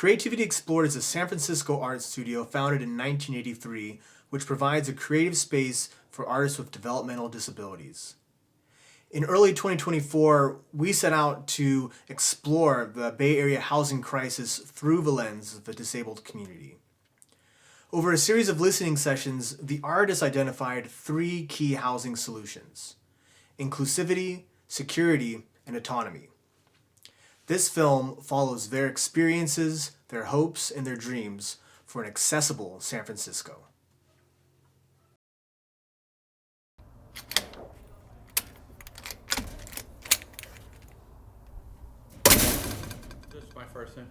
Creativity Explored is a San Francisco art studio founded in 1983, which provides a creative space for artists with developmental disabilities. In early 2024, we set out to explore the Bay Area housing crisis through the lens of the disabled community. Over a series of listening sessions, the artists identified three key housing solutions: inclusivity, security, and autonomy. This film follows their experiences, their hopes, and their dreams for an accessible San Francisco. This is my first name.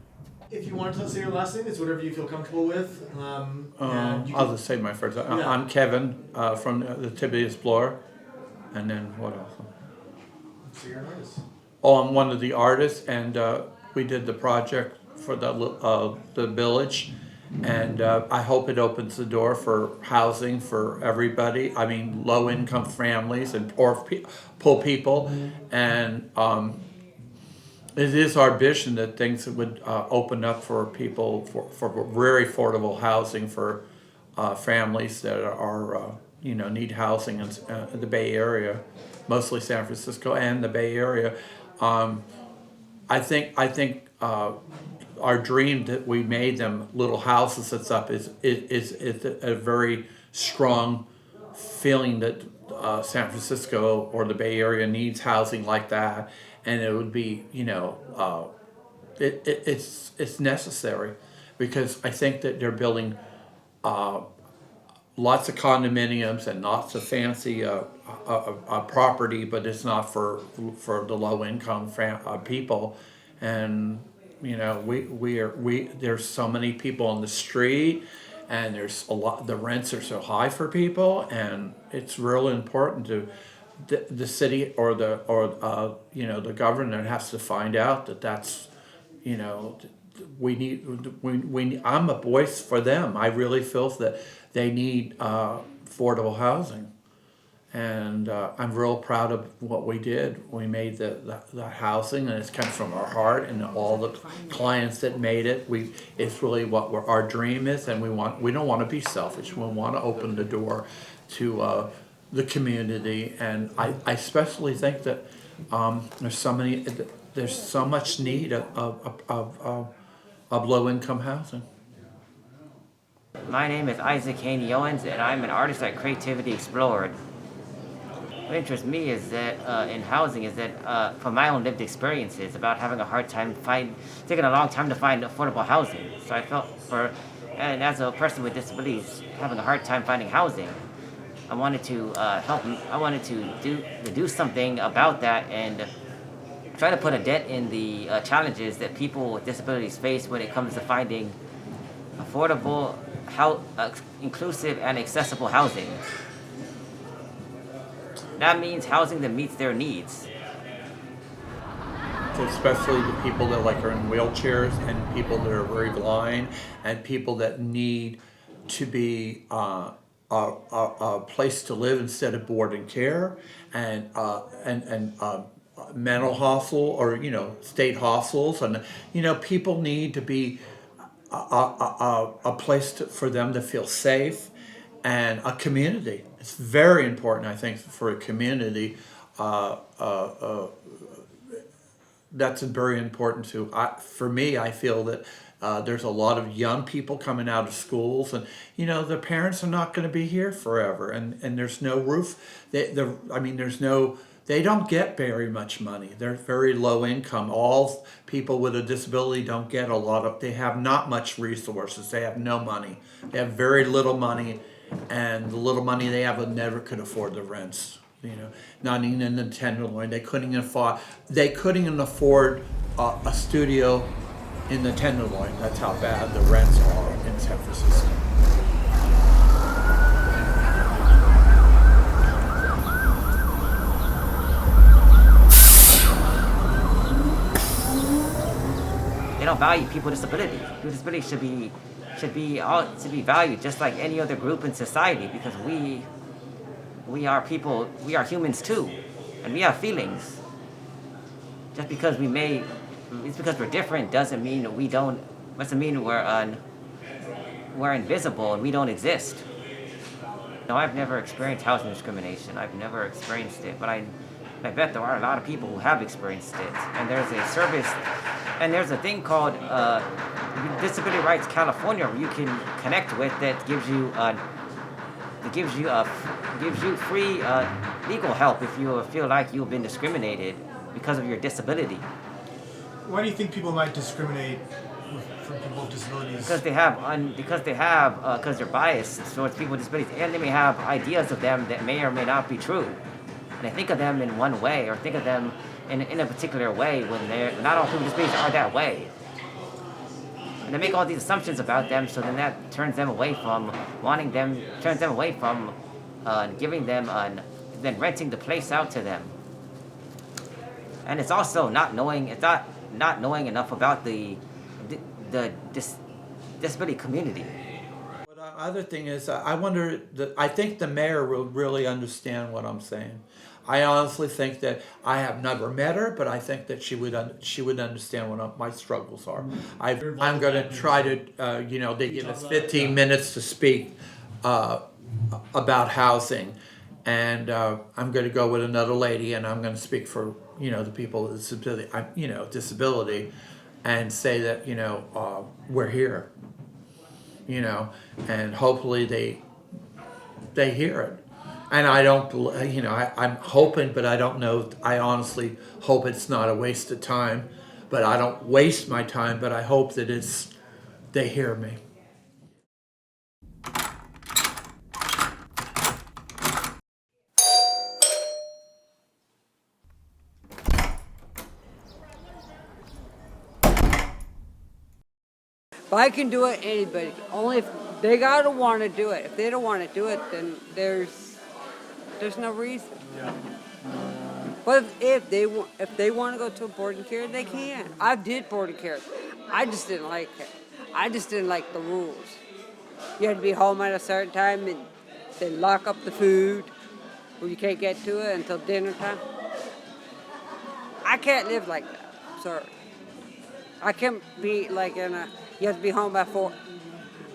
If you want to say your last name, it's whatever you feel comfortable with. I'll just say my first name. Yeah. I'm Kevin from the Tibet Explorer. And then what else? So you're an artist. Oh, I'm one of the artists, and we did the project for the village, and I hope it opens the door for housing for everybody. I mean, low-income families and poor people, and it is our vision that things would open up for people for very affordable housing for families that are need housing in the Bay Area, mostly San Francisco and the Bay Area. I think our dream that we made them little houses that's up is a very strong feeling that San Francisco or the Bay Area needs housing like that, and it would be it's necessary, because I think that they're building lots of condominiums and lots of fancy property, but it's not for the low income people. And there's so many people on the street, and there's a lot. The rents are so high for people, and it's really important to the city or the government has to find out that's we need. I'm a voice for them. I really feel that they need affordable housing, and I'm real proud of what we did. We made the housing, and it's come from our heart, and all the clients that made it. It's really what our dream is, and we don't want to be selfish. We want to open the door to the community, and I especially think that there's so much need of low-income housing. My name is Isaac Haney Owens, and I'm an artist at Creativity Explored. What interests me is that in housing is that from my own lived experiences about having a hard time taking a long time to find affordable housing. So I felt and as a person with disabilities having a hard time finding housing, I wanted to help. I wanted to do something about that and try to put a dent in the challenges that people with disabilities face when it comes to finding affordable, inclusive, and accessible housing. That means housing that meets their needs. Especially the people that are in wheelchairs, and people that are very blind, and people that need to be a place to live instead of board and care, and mental hospital or state hospitals, and people need to be a place for them to feel safe, and a community. It's very important, I think, for a community. That's very important too. For me, I feel that there's a lot of young people coming out of schools, and the parents are not going to be here forever, and there's no roof. They don't get very much money. They're very low income. All people with a disability don't get they have not much resources. They have no money. They have very little money, and the little money they have never could afford the rents. Not even in the Tenderloin. They couldn't even afford a studio in the Tenderloin. That's how bad the rents are in San Francisco. They don't value people with disabilities. People with disabilities should be valued just like any other group in society, because we are people, we are humans too, and we have feelings. Just because we're different doesn't mean that we don't Must mean we're invisible and we don't exist. No, I've never experienced housing discrimination. I've never experienced it, but I bet there are a lot of people who have experienced it. And there's a service, and there's a thing called Disability Rights California where you can connect with that gives you free legal help if you feel like you've been discriminated because of your disability. Why do you think people might discriminate for people with disabilities? Because they're biased towards people with disabilities, and they may have ideas of them that may or may not be true. And they think of them in one way, or think of them in a particular way when not all people with disabilities are that way. And they make all these assumptions about them, so then that turns them away from giving them, then renting the place out to them. And it's also not knowing enough about the disability community. But the other thing is, I think the mayor will really understand what I'm saying. I honestly think that I have never met her, but I think that she would understand what my struggles are. I'm going to try to, they give us 15 minutes to speak about housing, and I'm going to go with another lady, and I'm going to speak for the people with disability, and say that we're here, and hopefully they hear it. And I don't, I'm hoping, but I don't know. I honestly hope it's not a waste of time. But I don't waste my time. But I hope that they hear me. If I can do it, anybody. Only if they gotta want to do it. If they don't want to do it, then there's no reason. Yeah. But if they want to go to a boarding care, they can. I did boarding care. I just didn't like it. I just didn't like the rules. You had to be home at a certain time, and they lock up the food, or you can't get to it until dinner time. I can't live like that. I'm sorry. I can't be like you have to be home by 4.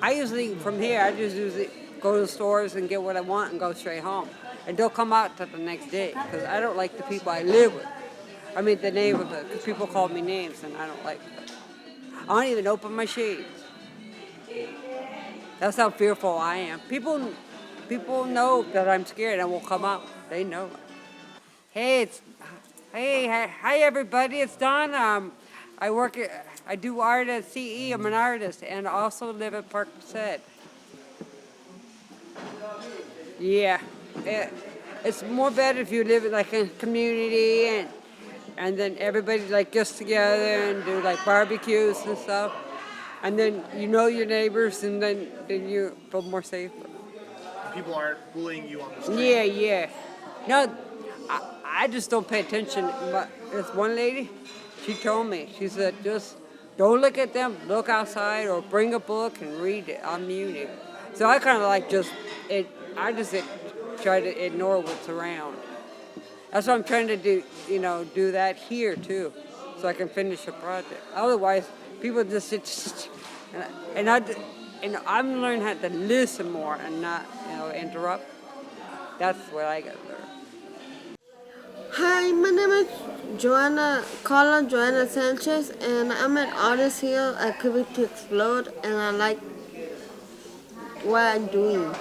I just usually go to the stores and get what I want and go straight home. And don't come out till the next day, because I don't like the people I live with. I mean the neighborhood, because people call me names and I don't like that. I don't even open my shades. That's how fearful I am. People know that I'm scared and won't come out. They know. Hi everybody, it's Don. I do art at CE. I'm an artist, and I also live at Park Set. Yeah. It's more better if you live in like a community and then everybody like gets together and do like barbecues and stuff, and then your neighbors, and then you feel more safe. People aren't bullying you on the street. Yeah. No, I just don't pay attention. But this one lady, she told me, she said, just don't look at them, look outside, or bring a book and read it. I'm muted. So I kind of like try to ignore what's around. That's what I'm trying to do, do that here too, so I can finish a project. Otherwise, people just sit, and I'm learning how to listen more and not, interrupt. That's what I got there. Hi, my name is Carla Joanna Sanchez, and I'm an artist here at Activity Explode, and I like what I'm doing.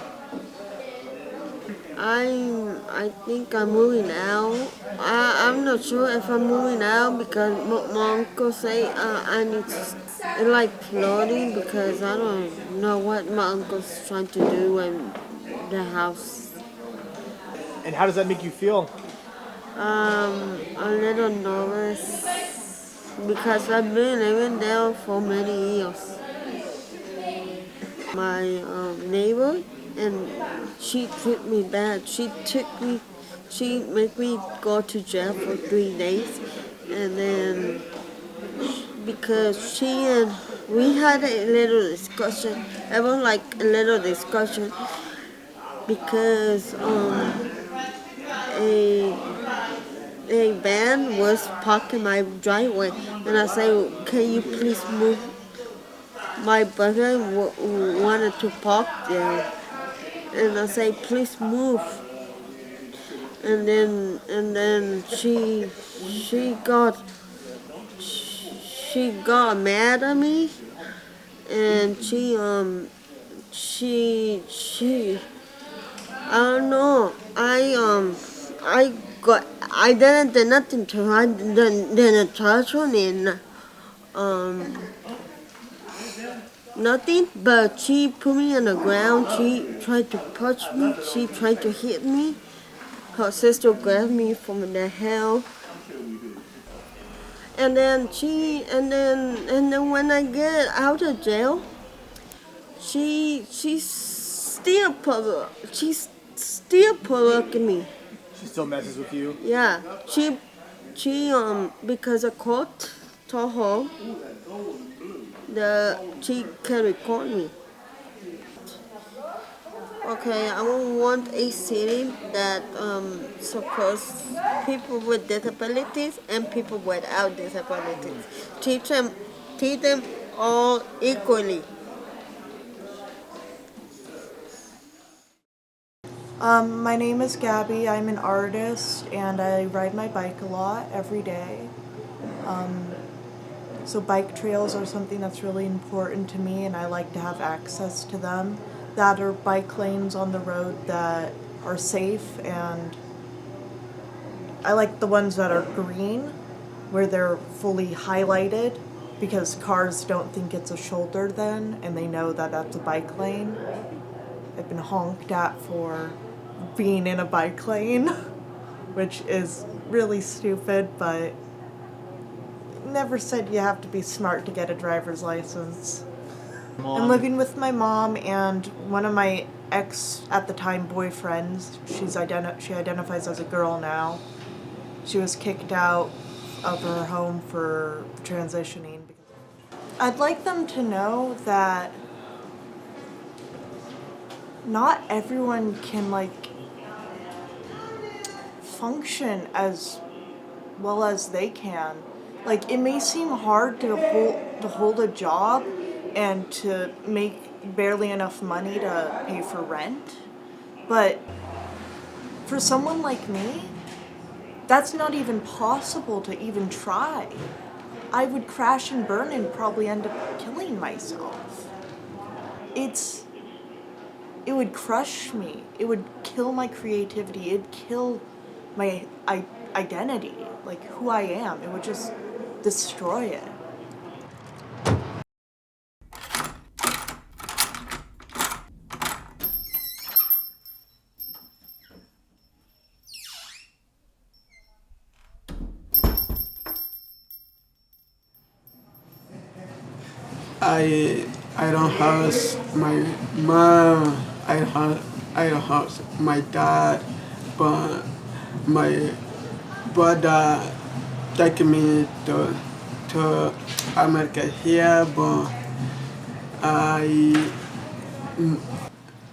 I think I'm moving out. I'm not sure if I'm moving out because my uncle say I need to. It's like floating because I don't know what my uncle's trying to do in the house. And how does that make you feel? A little nervous because I've been living there for many years. My neighbor, and she treated me bad. She made me go to jail for 3 days, and then because we had a little discussion. It was like a little discussion because a van was parked in my driveway, and I said, "Can you please move my brother wanted to park there, and I say, please move. And then she got mad at me, and she I don't know. I didn't do nothing to her. I didn't touch her and nothing. But she put me on the ground. She tried to punch me. She tried to hit me. Her sister grabbed me from the hell. And then when I get out of jail, she's still provoking me. She still messes with you? Yeah, she because the court told her that she can record me. Okay, I want a city that supports people with disabilities and people without disabilities. Teach them all equally. My name is Gabby. I'm an artist and I ride my bike a lot every day. So bike trails are something that's really important to me, and I like to have access to them. That are bike lanes on the road that are safe, and I like the ones that are green, where they're fully highlighted, because cars don't think it's a shoulder then, and they know that that's a bike lane. I've been honked at for being in a bike lane, which is really stupid, but never said you have to be smart to get a driver's license. I'm living with my mom and one of my ex at the time boyfriends. She identifies as a girl now. She was kicked out of her home for transitioning. I'd like them to know that not everyone can function as well as they can. Like, it may seem hard to hold a job and to make barely enough money to pay for rent, but for someone like me, that's not even possible to even try. I would crash and burn and probably end up killing myself. It would crush me. It would kill my creativity. It'd kill my identity, like who I am. It would just destroy it. I don't have my mom. I don't have my dad, but my brother take me to America here, but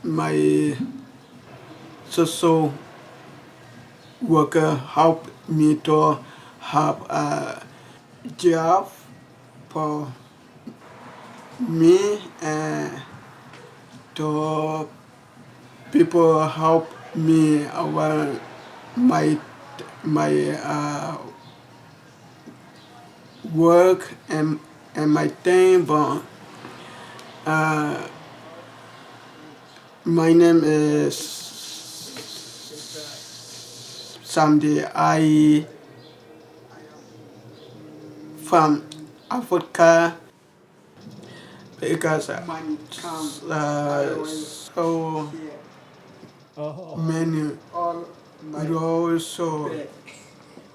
my social worker help me to have a job for me, and to people help me around my work and my thing, but my name is Sandy. I from Africa, because so many roles, so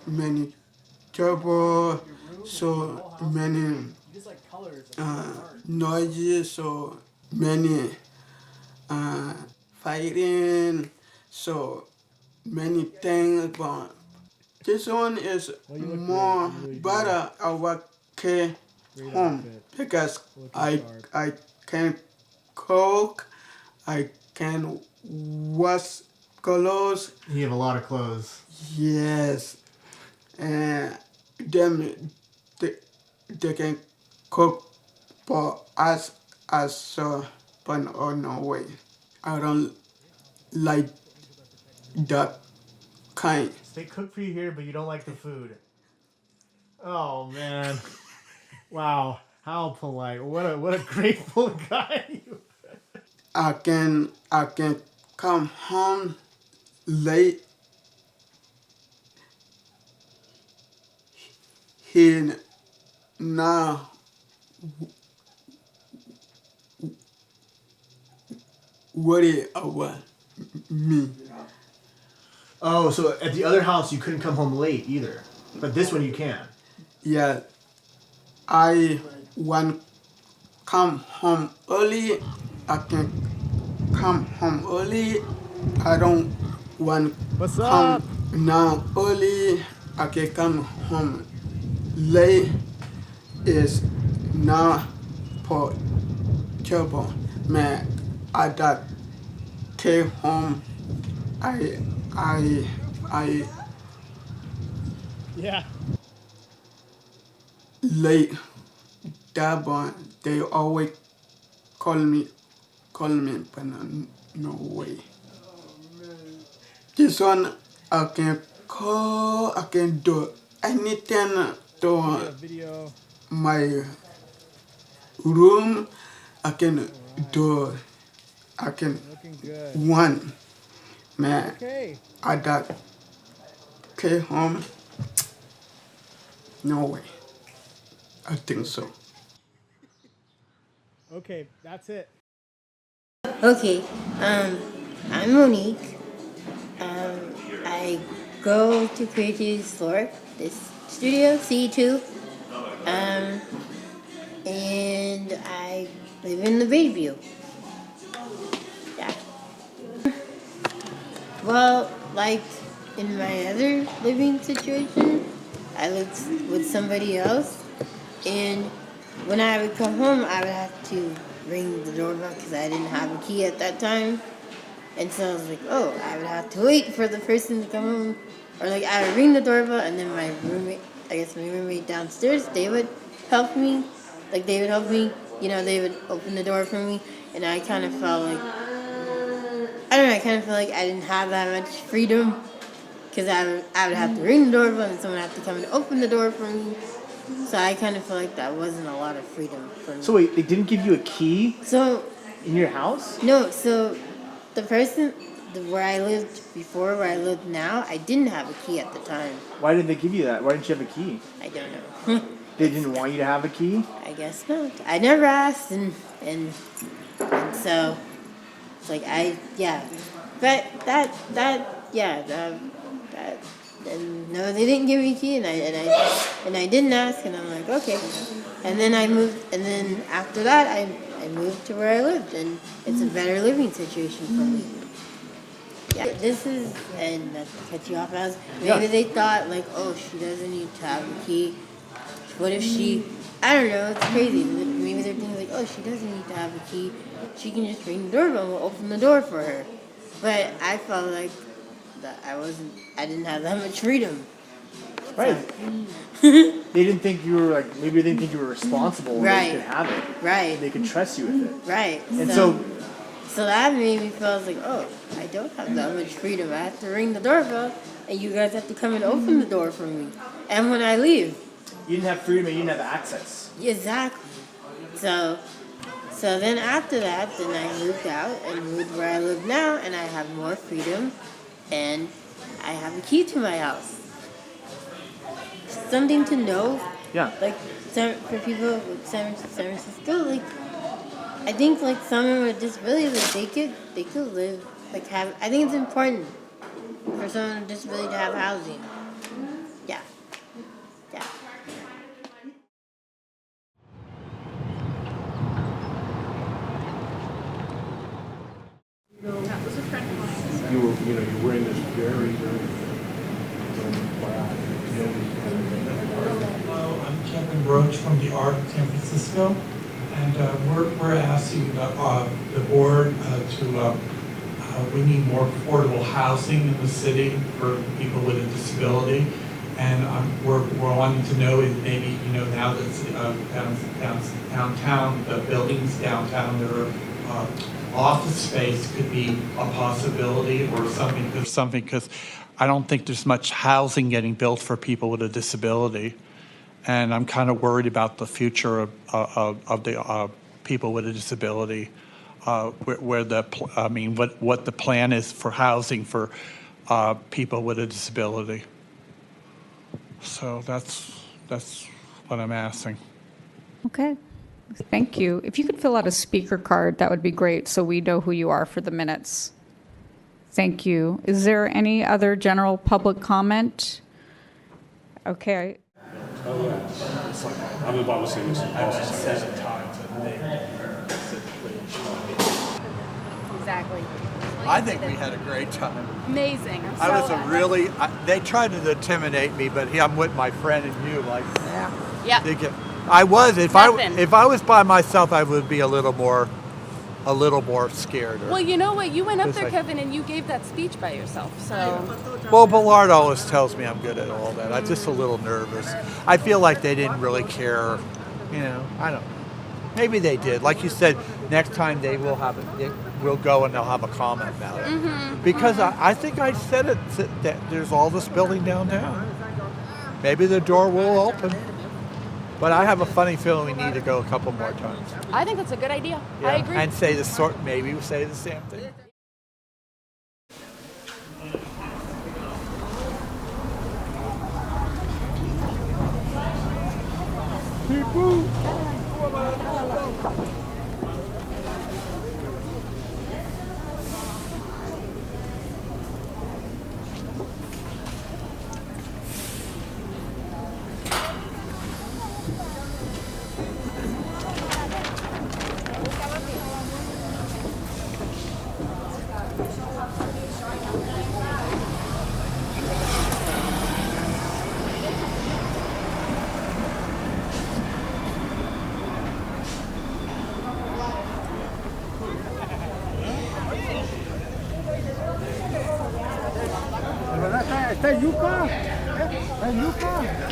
many trouble, so many noises, so many fighting, so many things, but this one is more better I work home, because I can cook, I can wash clothes. You have a lot of clothes. Yes, and them they can cook for us I saw, but oh no way. I don't like that kind. They cook for you here, but you don't like the food. Oh man. Wow. How polite. What a grateful guy. I can come home late. He now worry about me. Oh, so at the other house you couldn't come home late either. But this one you can. Yeah, I want come home early. I can come home early. I don't want What's come up? now early. I can come home late. Is not possible. Man, I got came home. I Yeah. late. That boy, they always call me, but no way. This one I can call, I can do anything to Video. my room. I can do, I can Looking good. one. Man, Okay. I got came home. No way. I think so. Okay, that's it. Okay, I'm Monique. I go to Creativity Store, this studio, C2, and I live in the Bayview. Yeah. Well, like in my other living situation, I lived with somebody else, and when I would come home, I would have to ring the doorbell because I didn't have a key at that time. And so I was like, oh, I would have to wait for the person to come home. Or like I would ring the doorbell and then my roommate downstairs, they would help me. Like they would help me, they would open the door for me. And I kind of felt like, I don't know, I kind of felt like I didn't have that much freedom. Because I would have to ring the doorbell and someone would have to come and open the door for me. So I kind of felt like that wasn't a lot of freedom for me. So wait, they didn't give you a key So, in your house? no, so the person where I lived before, where I live now, I didn't have a key at the time. Why didn't they give you that? Why didn't you have a key? I don't know. They didn't want you to have a key? I guess not. I never asked, and so it's like but and no, they didn't give me a key, and I didn't ask, and I'm like, okay, and then I moved, and then after that I moved to where I lived, and it's a better living situation for me. Yeah, this is, and not to cut you off, maybe they thought like, oh, she doesn't need to have a key. What if she, I don't know, it's crazy. Maybe they're thinking like, oh, she doesn't need to have a key. She can just ring the doorbell and we'll open the door for her. But I felt like that I didn't have that much freedom. Right. They didn't think you were maybe they didn't think you were responsible. Right. They could have it. Right. They could trust you with it. Right. And so that made me feel like, oh, I don't have that much freedom. I have to ring the doorbell and you guys have to come and open the door for me. And when I leave. you didn't have freedom and you didn't have access. Exactly. So then after that, then I moved out and moved where I live now, and I have more freedom, and I have a key to my house. Something to know. Yeah. Like for people with San Francisco, like I think like someone with disabilities, like they could live have. I think it's important for someone with disability to have housing. Yeah. Yeah. You're wearing this very, very Hello, I'm Kevin Broach from the Art of San Francisco, and we're asking the board we need more affordable housing in the city for people with a disability. And we're wanting to know if maybe, now that downtown, the buildings downtown that are office space could be a possibility or something, because I don't think there's much housing getting built for people with a disability. And I'm kind of worried about the future of the people with a disability, what the plan is for housing for people with a disability. So that's what I'm asking. Okay, thank you. If you could fill out a speaker card, that would be great, so we know who you are for the minutes. Thank you. Is there any other general public comment? Okay. Oh, yeah. I'm about to say this. Exactly. I think we had a great time. Amazing. They tried to intimidate me, but I'm with my friend and you, like, Yeah. if I was by myself, I would be a little more scared. Well, you know what? You went up there, Kevin, and you gave that speech by yourself. So. Well, Ballard always tells me I'm good at all that. I'm just a little nervous. I feel like they didn't really care. I don't know. Maybe they did. Like you said, next time they will have it. We'll go and they'll have a comment about it. Mm-hmm. Because I think I said it that there's all this building downtown. Maybe the door will open. But I have a funny feeling we need to go a couple more times. I think that's a good idea. Yeah. I agree. And maybe we'll say the same thing. ¿Está yuca? ¿Está yuca?